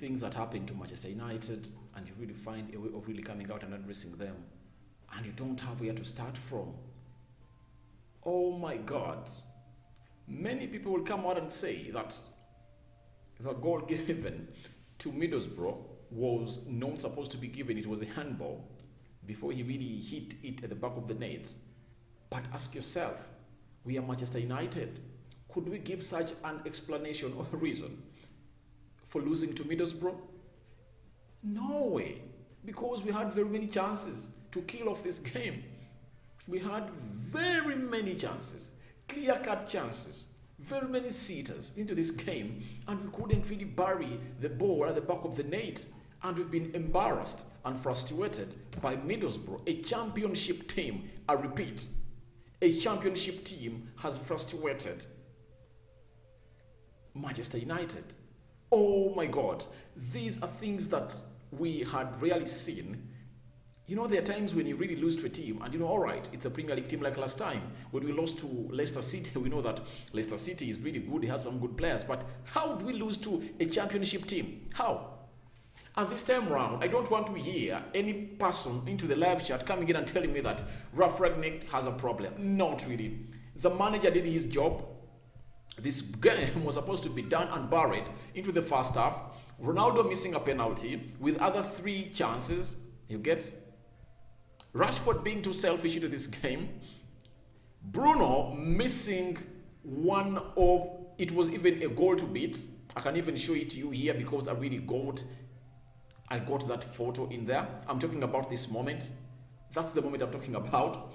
things that happen to Manchester United, and you really find a way of really coming out and addressing them, and you don't have where to start from. Oh my God. Many people will come out and say that the goal given to Middlesbrough was not supposed to be given. It was a handball before he really hit it at the back of the net. But ask yourself, we are Manchester United. Could we give such an explanation or reason for losing to Middlesbrough? No way. Because we had very many chances to kill off this game. We had very many chances, clear-cut chances, very many sitters into this game, and we couldn't really bury the ball at the back of the net. And we've been embarrassed and frustrated by Middlesbrough, a championship team. I repeat, a championship team has frustrated Manchester United. Oh my God, these are things that we had rarely seen. You know, there are times when you really lose to a team and you know, all right, it's a Premier League team like last time. When we lost to Leicester City, we know that Leicester City is really good. It has some good players. But how do we lose to a championship team? How? And this time round, I don't want to hear any person into the live chat coming in and telling me that Rashford has a problem. Not really. The manager did his job. This game was supposed to be done and buried into the first half. Ronaldo missing a penalty with other 3 chances. You get? Rashford being too selfish into this game. Bruno missing one of, it was even a goal to beat. I can even show it to you here because I got that photo in there. I'm talking about this moment. That's the moment I'm talking about.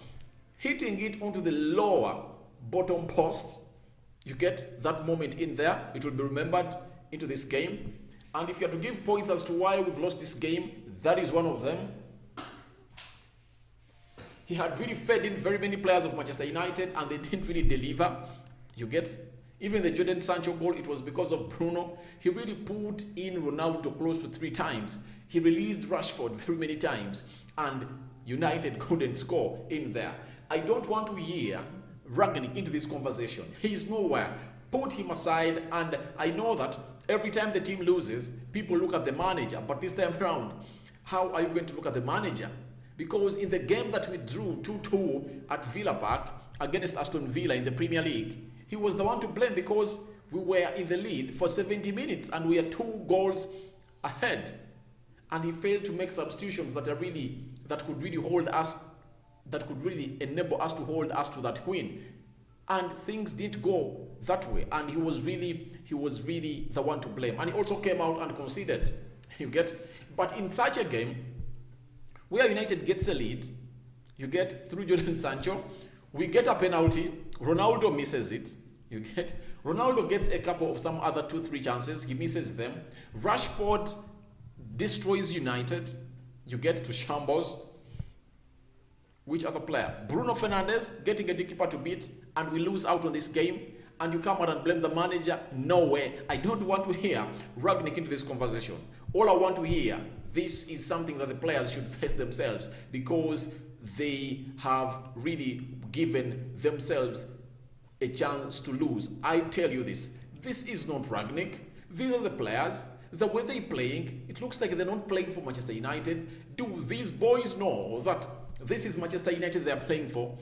Hitting it onto the lower bottom post. You get that moment in there. It will be remembered into this game. And if you have to give points as to why we've lost this game, that is one of them. He had really fed in very many players of Manchester United and they didn't really deliver. You get? Even the Jadon Sancho goal, it was because of Bruno. He really put in Ronaldo close to 3 times. He released Rashford very many times. And United couldn't score in there. I don't want to hear Rangnick into this conversation. He is nowhere. Put him aside. And I know that every time the team loses, people look at the manager. But this time around, how are you going to look at the manager? Because in the game that we drew 2-2 at Villa Park against Aston Villa in the Premier League, he was the one to blame because we were in the lead for 70 minutes and we are 2 goals ahead. And he failed to make substitutions that could really enable us to hold us to that win. And things didn't go that way. And he was really the one to blame. And he also came out and conceded. You get? But in such a game, where United gets a lead, you get through Jadon Sancho, we get a penalty, Ronaldo misses it, you get, Ronaldo gets a couple of some other 2-3 chances, he misses them, Rashford destroys United, you get to shambles. Which other player? Bruno Fernandes getting a keeper to beat and we lose out on this game and you come out and blame the manager? No way. I don't want to hear Rangnick into this conversation. All I want to hear, this is something that the players should face themselves because they have really given themselves a chance to lose. I tell you this is not Rangnick. These are the players. The way they're playing, it looks like they're not playing for Manchester United. Do these boys know that this is Manchester United they're playing for?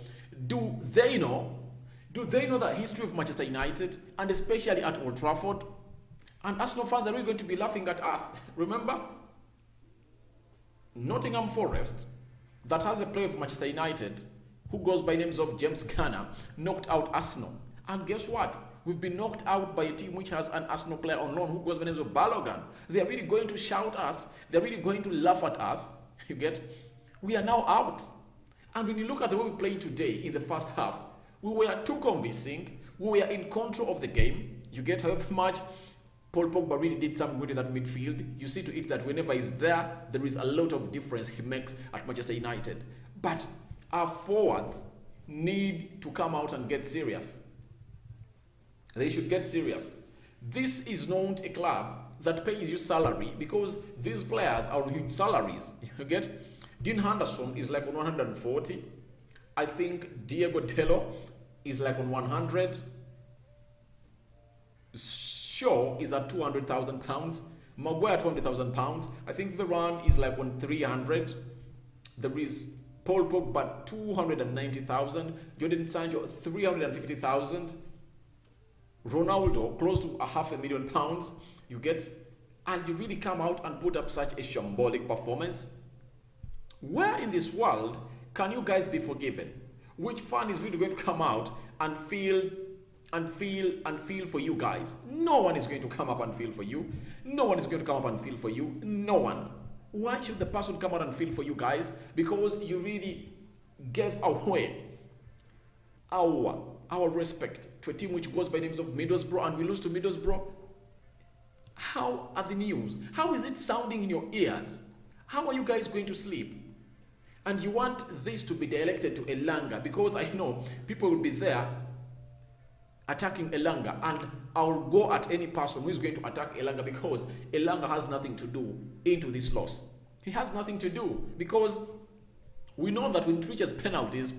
Do they know the history of Manchester United and especially at Old Trafford? And Arsenal fans are really going to be laughing at us. Remember? Nottingham Forest, that has a player of Manchester United who goes by names of James Garner, knocked out Arsenal. And guess what? We've been knocked out by a team which has an Arsenal player on loan who goes by names of Balogun. They are really going to shout us. They're really going to laugh at us. You get? We are now out. And when you look at the way we played today in the first half, we were too convincing. We were in control of the game. You get? However much Paul Pogba really did something good in that midfield. You see to it that whenever he's there, there is a lot of difference he makes at Manchester United. But our forwards need to come out and get serious. They should get serious. This is not a club that pays you salary because these players are on huge salaries. You get? Dean Henderson is like on 140. I think Diego Dello is like on 100. Shaw is at £200,000. Maguire £200,000. I think Varane is like on 300. There is Paul Pogba 290,000. Jadon Sancho 350,000. Ronaldo close to £500,000. You get, and you really come out and put up such a shambolic performance. Where in this world can you guys be forgiven? Which fan is really going to come out and feel for you guys? No one is going to come up and feel for you. No one is going to come up and feel for you. No one. Why should the person come out and feel for you guys? Because you really gave away our respect to a team which goes by names of Middlesbrough, and we lose to Middlesbrough. How are the news? How is it sounding in your ears? How are you guys going to sleep? And you want this to be directed to Elanga, because I know people will be there attacking Elanga, and I'll go at any person who is going to attack Elanga, because Elanga has nothing to do into this loss. He has nothing to do, because we know that when it reaches penalties,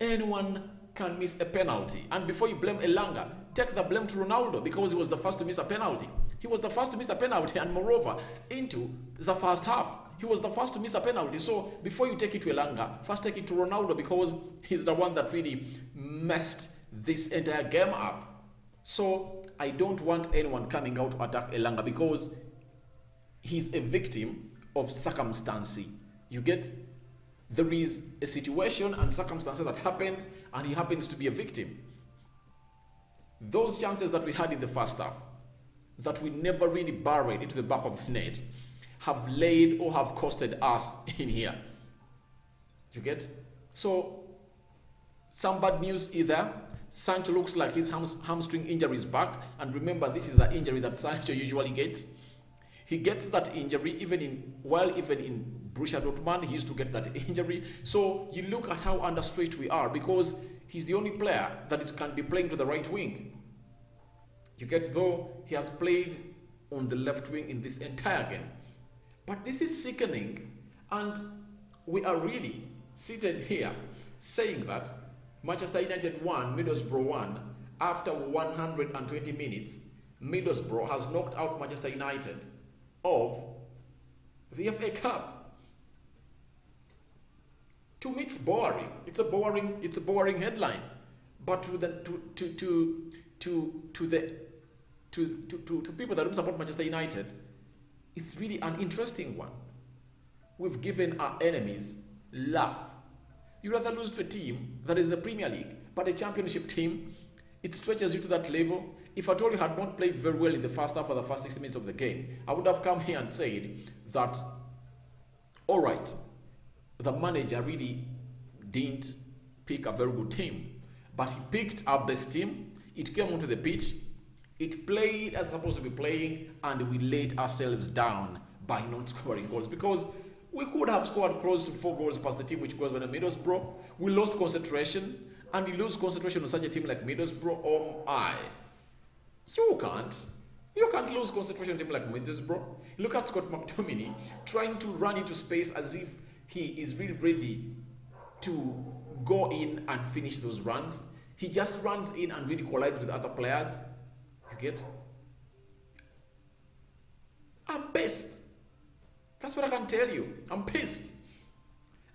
anyone can miss a penalty. And before you blame Elanga, take the blame to Ronaldo, because he was the first to miss a penalty. He was the first to miss a penalty, and moreover, into the first half, he was the first to miss a penalty. So before you take it to Elanga, first take it to Ronaldo, because he's the one that really messed this entire game up. So I don't want anyone coming out to attack Elanga, because he's a victim of circumstance. You get, there is a situation and circumstances that happened, and he happens to be a victim. Those chances that we had in the first half, that we never really buried into the back of the net, have laid or have costed us in here. You get? So, some bad news either. Sancho looks like his hamstring injury is back. And remember, this is the injury that Sancho usually gets. He gets that injury even in Borussia Dortmund, he used to get that injury. So you look at how understretched we are, because he's the only player that can be playing to the right wing. You get, though he has played on the left wing in this entire game. But this is sickening, and we are really seated here saying that Manchester United won, Middlesbrough won. After 120 minutes, Middlesbrough has knocked out Manchester United of the FA Cup. To me, it's boring. It's a boring headline. But to people that don't support Manchester United, it's really an interesting one. We've given our enemies laugh. You rather lose to a team that is in the Premier League, but a championship team, it stretches you to that level. If I told you had not played very well in the first half or the first 60 minutes of the game, I would have come here and said that, all right, the manager really didn't pick a very good team, but he picked our best team. It came onto the pitch, it played as it's supposed to be playing, and we laid ourselves down by not scoring goals, because we could have scored close to 4 goals past the team which goes by the Middlesbrough. We lost concentration, and you lose concentration on such a team like Middlesbrough. Oh my. You can't lose concentration on a team like Middlesbrough. Look at Scott McTominay trying to run into space as if he is really ready to go in and finish those runs. He just runs in and really collides with other players. You get? I'm pissed. That's what I can tell you. I'm pissed.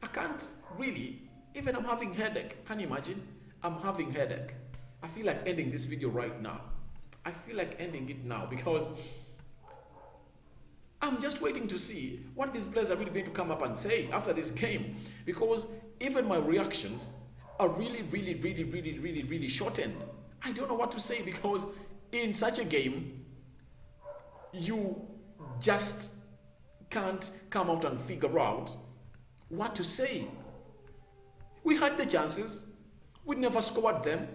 I can't really, even I'm having headache. Can you imagine? I'm having headache. I feel like ending this video right now. I feel like ending it now, because I'm just waiting to see what these players are really going to come up and say after this game, because even my reactions are really shortened. I don't know what to say, because in such a game, you just can't come out and figure out what to say. We had the chances, we never scored them,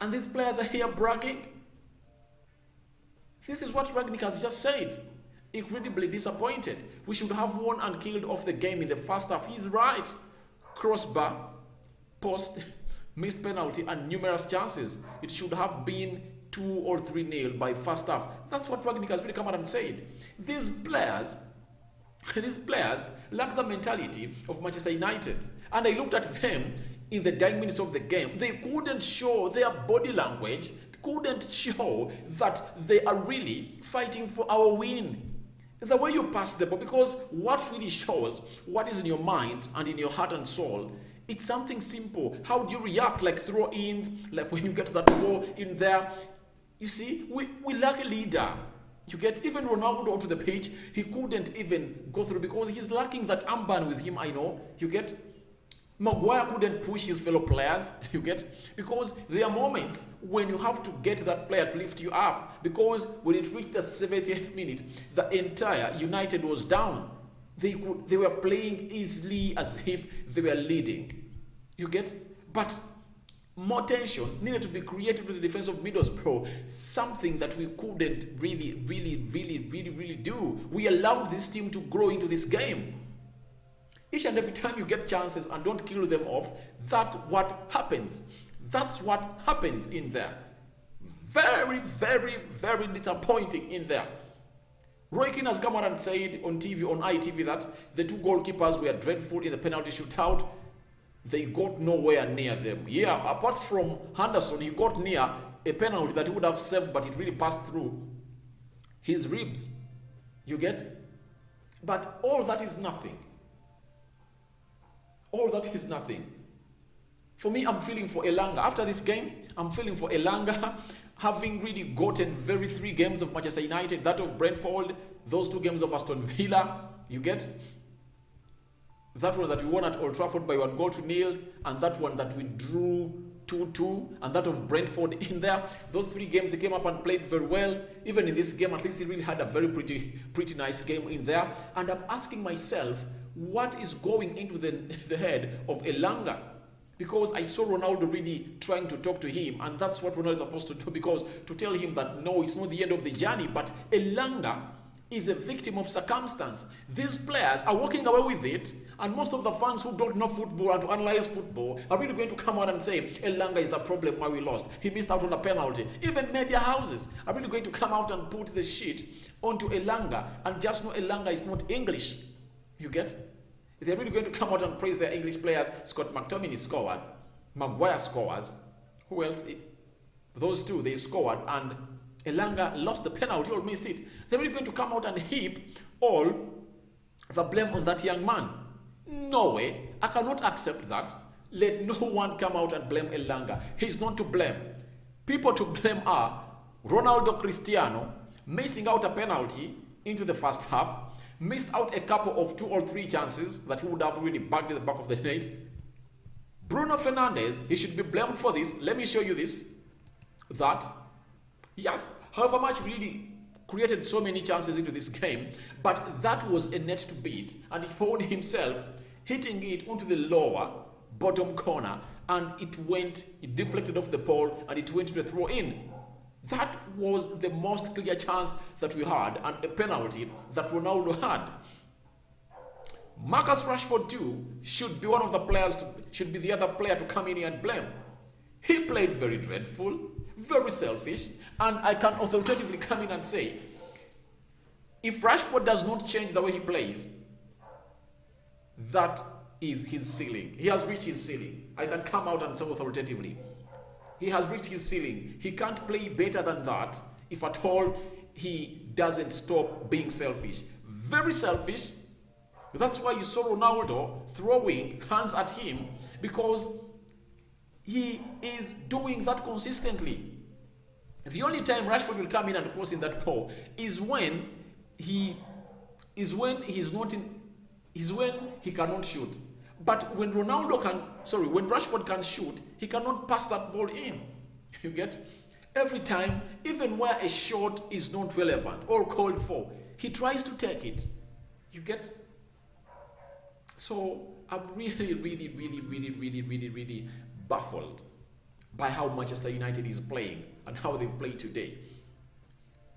and these players are here bragging. This is what Rangnick has just said. Incredibly disappointed. We should have won and killed off the game in the first half. He's right. Crossbar, post, missed penalty, and numerous chances. It should have been 2 or 3-0 by first half. That's what Rangnick has really come out and said. These players lack the mentality of Manchester United. And I looked at them in the dying minutes of the game. They couldn't show their body language couldn't show that they are really fighting for our win. The way you pass the ball, because what really shows what is in your mind and in your heart and soul, it's something simple. How do you react? Like throw-ins, like when you get that ball in there. You see, we lack a leader. You get, even Ronaldo onto the pitch, he couldn't even go through because he's lacking that armband with him, I know. You get, Maguire couldn't push his fellow players, you get, because there are moments when you have to get that player to lift you up, because when it reached the 70th minute, the entire United was down. They were playing easily as if they were leading, you get, but more tension needed to be created with the defense of Middlesbrough, something that we couldn't really do. We allowed this team to grow into this game. Each and every time you get chances and don't kill them off, that's what happens. That's what happens in there. Very disappointing in there. Roy Keane has come out and said on TV, on ITV, that the two goalkeepers were dreadful in the penalty shootout. They got nowhere near them. Yeah, apart from Henderson, he got near a penalty that he would have saved, but it really passed through his ribs. You get? But all that is nothing. All that is nothing. For me, I'm feeling for Elanga. After this game, I'm feeling for Elanga, having really gotten 3 games of Manchester United, that of Brentford, those 2 games of Aston Villa. You get? That one that we won at Old Trafford by 1-0, and that one that we drew 2-2, and that of Brentford in there. Those 3 games, he came up and played very well. Even in this game, at least he really had a very pretty nice game in there. And I'm asking myself, what is going into the head of Elanga? Because I saw Ronaldo really trying to talk to him, and that's what Ronaldo is supposed to do, because to tell him that no, it's not the end of the journey, but Elanga is a victim of circumstance. These players are walking away with it, and most of the fans who don't know football and to analyze football are really going to come out and say, Elanga is the problem why we lost. He missed out on a penalty. Even media houses are really going to come out and put the shit onto Elanga, and just know Elanga is not English. You get? They're really going to come out and praise their English players. Scott McTominay scored. Maguire scores. Who else? Those 2, they scored, and Elanga lost the penalty or missed it. They're really going to come out and heap all the blame on that young man. No way. I cannot accept that. Let no one come out and blame Elanga. He's not to blame. People to blame are Ronaldo Cristiano, missing out a penalty into the first half, missed out a couple of 2 or 3 chances that he would have really bagged at the back of the net. Bruno Fernandes, he should be blamed for this. Let me show you this. That, yes, however much really created so many chances into this game, but that was a net to beat, and he found himself hitting it onto the lower bottom corner, and it deflected off the pole, and it went to the throw in. That was the most clear chance that we had, and a penalty that Ronaldo had. Marcus Rashford too should be one of the players, should be the other player to come in here and blame. He played very dreadful, very selfish, and I can authoritatively come in and say, if Rashford does not change the way he plays, that is his ceiling. He has reached his ceiling. I can come out and say authoritatively, he has reached his ceiling. He can't play better than that if at all he doesn't stop being selfish. Very selfish. That's why you saw Ronaldo throwing hands at him, because he is doing that consistently. The only time Rashford will come in and cross in that ball is when he cannot shoot. But when when Rashford can shoot, he cannot pass that ball in. You get? Every time, even where a shot is not relevant or called for, he tries to take it. You get? So I'm really baffled by how Manchester United is playing and how they've played today.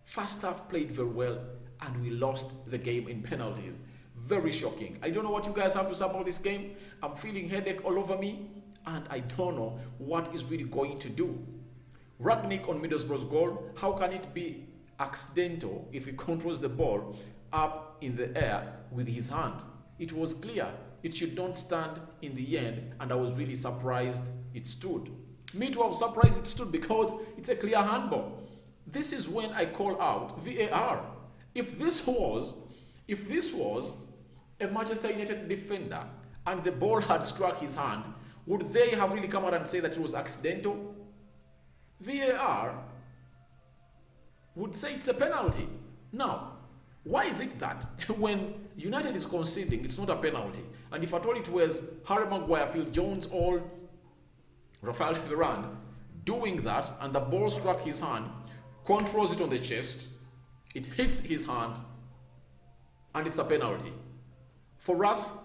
First half played very well, and we lost the game in penalties. Very shocking. I don't know what you guys have to say about this game. I'm feeling headache all over me, and I don't know what is really going to do. Rangnick on Middlesbrough's goal, how can it be accidental if he controls the ball up in the air with his hand? It was clear it should not stand in the end, and I was really surprised it stood. Me too, I was surprised it stood because it's a clear handball. This is when I call out VAR. If this was a Manchester United defender and the ball had struck his hand, would they have really come out and say that it was accidental? VAR would say it's a penalty. Now, why is it that when United is conceding, it's not a penalty? And if at all it was Harry Maguire, Phil Jones, or Rafael Varane doing that, and the ball struck his hand, controls it on the chest, it hits his hand, and it's a penalty. For us,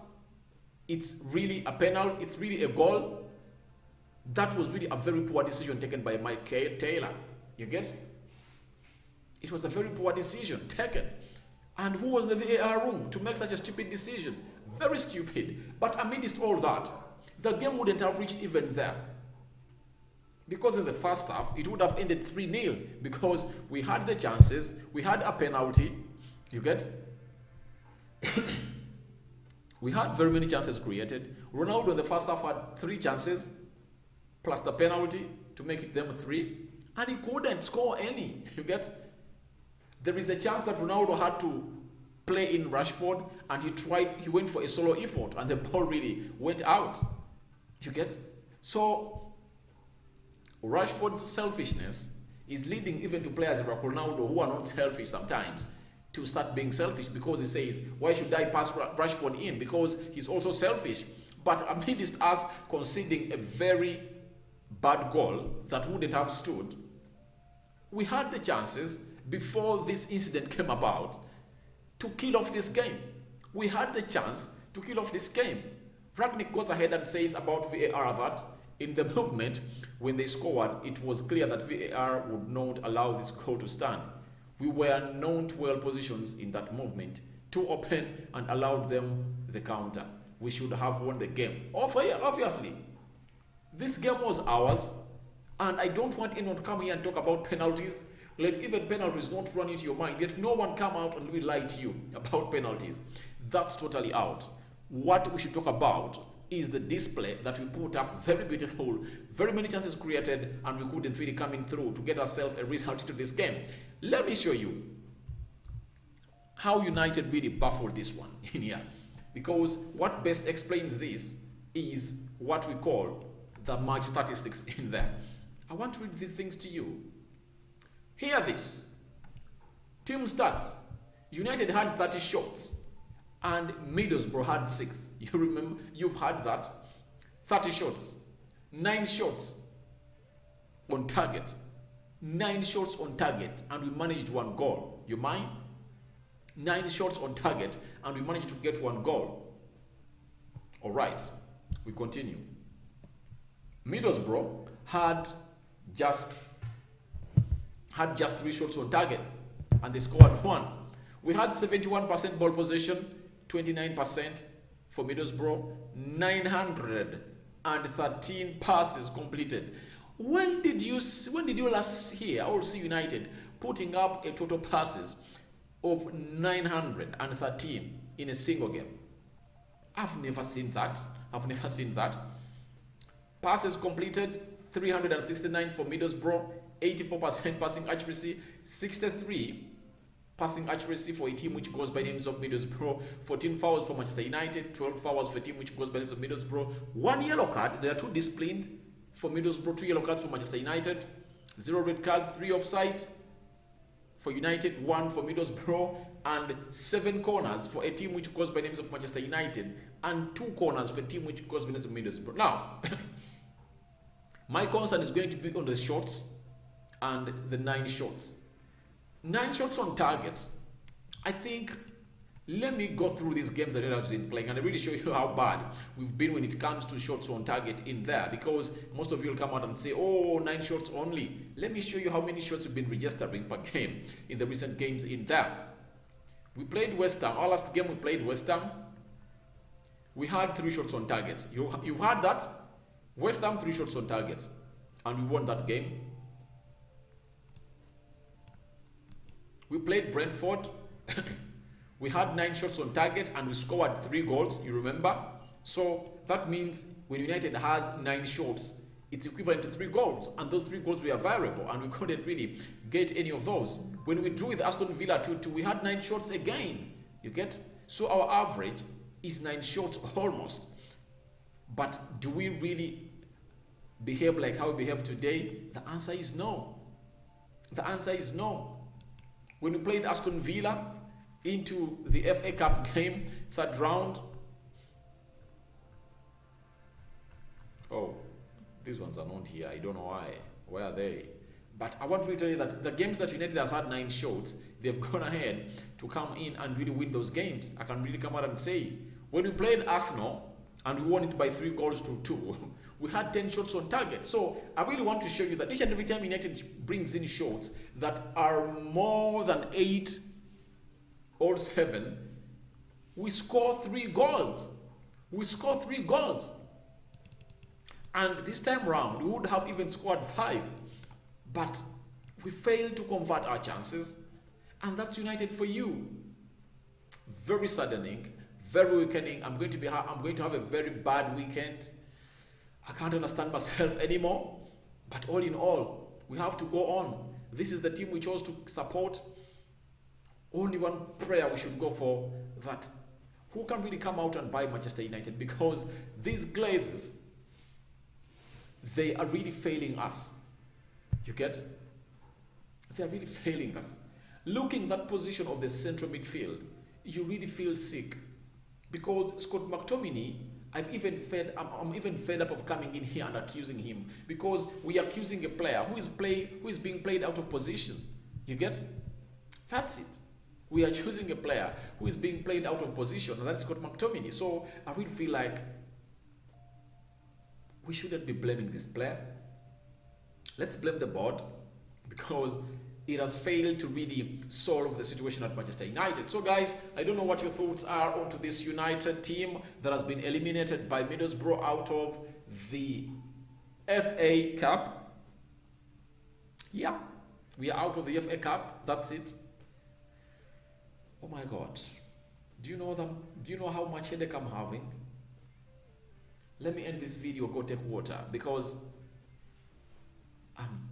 it's really a penalty, it's really a goal. That was really a very poor decision taken by Mike Taylor. You get? It was a very poor decision taken. And who was in the VAR room to make such a stupid decision? Very stupid. But amidst all that, the game wouldn't have reached even there. Because in the first half, it would have ended 3-0 because we had the chances, we had a penalty, you get? We had very many chances created. Ronaldo in the first half had 3 chances, plus the penalty to make it them 3, and he couldn't score any, you get? There is a chance that Ronaldo had to play in Rashford, and he went for a solo effort, and the ball really went out, you get? So, Rashford's selfishness is leading even to players like Ronaldo who are not selfish sometimes to start being selfish, because he says, why should I pass Rashford in? Because he's also selfish. But amidst us conceding a very bad goal that wouldn't have stood, we had the chances before this incident came about to kill off this game. We had the chance to kill off this game. Rangnick goes ahead and says about VAR that in the movement, when they scored, it was clear that VAR would not allow this goal to stand. We were not well positioned in that movement, too open, and allowed them the counter. We should have won the game. Obviously, this game was ours, and I don't want anyone to come here and talk about penalties. Let even penalties not run into your mind, yet no one come out and really lie to you about penalties. That's totally out. What we should talk about is the display that we put up. Very beautiful, very many chances created, and we couldn't really come in through to get ourselves a result into this game. Let me show you how United really baffled this one in here, because what best explains this is what we call the match statistics in there. I want to read these things to you. Hear this. Team stats. United had 30 shots and Middlesbrough had 6. You remember, you've had that. 30 shots, 9 shots on target. 9 shots on target, and we managed 1 goal. You mind? 9 shots on target, and we managed to get 1 goal. All right, we continue. Middlesbrough had just 3 shots on target, and they scored 1. We had 71% ball possession, 29% for Middlesbrough, 913 passes completed. When did you last hear or see United putting up a total passes of 913 in a single game? I've never seen that. Passes completed 369 for Middlesbrough, 84% passing accuracy, 63 passing accuracy for a team which goes by names of Middlesbrough, 14 fouls for Manchester United, 12 fouls for a team which goes by names of Middlesbrough, 1 yellow card. There are 2 disciplined for Middlesbrough, 2 yellow cards for Manchester United, 0 red cards, 3 offsides for United, 1 for Middlesbrough, and 7 corners for a team which goes by names of Manchester United, and 2 corners for a team which goes by names of Middlesbrough. Now, my concern is going to be on the shots and the 9 shots. 9 shots on target. I think, let me go through these games that I've been playing and I really show you how bad we've been when it comes to shots on target in there, because most of you will come out and say, oh, 9 shots only. Let me show you how many shots we've been registering per game in the recent games in there. We played West Ham. Our last game we played West Ham, we had 3 shots on target. You've had that? West Ham 3 shots on target, and we won that game. We played Brentford. We had 9 shots on target and we scored 3 goals, you remember? So that means when United has 9 shots It's equivalent to 3 goals, and those 3 goals were variable, and we couldn't really get any of those. When we drew with Aston Villa 2-2, we had 9 shots again. You get? So our average is 9 shots almost. But do we really behave like how we behave today? The answer is no. The answer is no. When we played Aston Villa into the FA Cup game, 3rd round. Oh, these ones are not here. I don't know why. Where are they? But I want to tell you that the games that United has had 9 shots, they've gone ahead to come in and really win those games. I can really come out and say, when we played Arsenal and we won it by 3 goals to 2, we had 10 shots on target. So I really want to show you that each and every time United brings in shots that are more than 8 or 7, we score 3 goals. We score 3 goals. And this time round, we would have even scored 5. But we failed to convert our chances. And that's United for you. Very saddening, very weakening. I'm going to have a very bad weekend. I can't understand myself anymore. But all in all, we have to go on. This is the team we chose to support. Only one prayer we should go for, that who can really come out and buy Manchester United, because these Glazers, they are really failing us. You get? They are really failing us. Looking at that position of the central midfield, you really feel sick, because Scott McTominay, I'm even fed up of coming in here and accusing him, because we are accusing a player who is being played out of position. You get? That's it. We are choosing a player who is being played out of position, and that's Scott McTominay. So I really feel like we shouldn't be blaming this player. Let's blame the board, because it has failed to really solve the situation at Manchester United. So guys, I don't know what your thoughts are onto this United team that has been eliminated by Middlesbrough out of the FA Cup. Yeah, we are out of the FA Cup. That's it. Oh my God. Do you know them? Do you know how much headache I'm having? Let me end this video, go take water, because I'm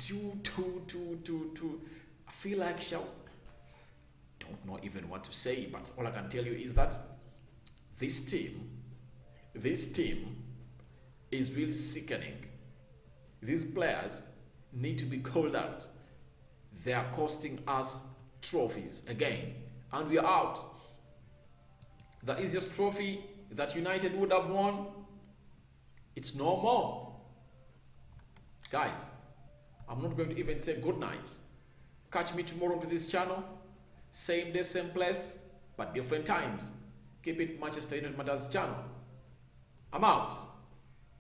I feel like don't know even what to say, but all I can tell you is that this team is really sickening. These players need to be called out. They are costing us trophies again, and we are out. The easiest trophy that United would have won, it's no more. Guys, I'm not going to even say good night. Catch me tomorrow to this channel. Same day, same place, but different times. Keep it Manchester United Matters channel. I'm out.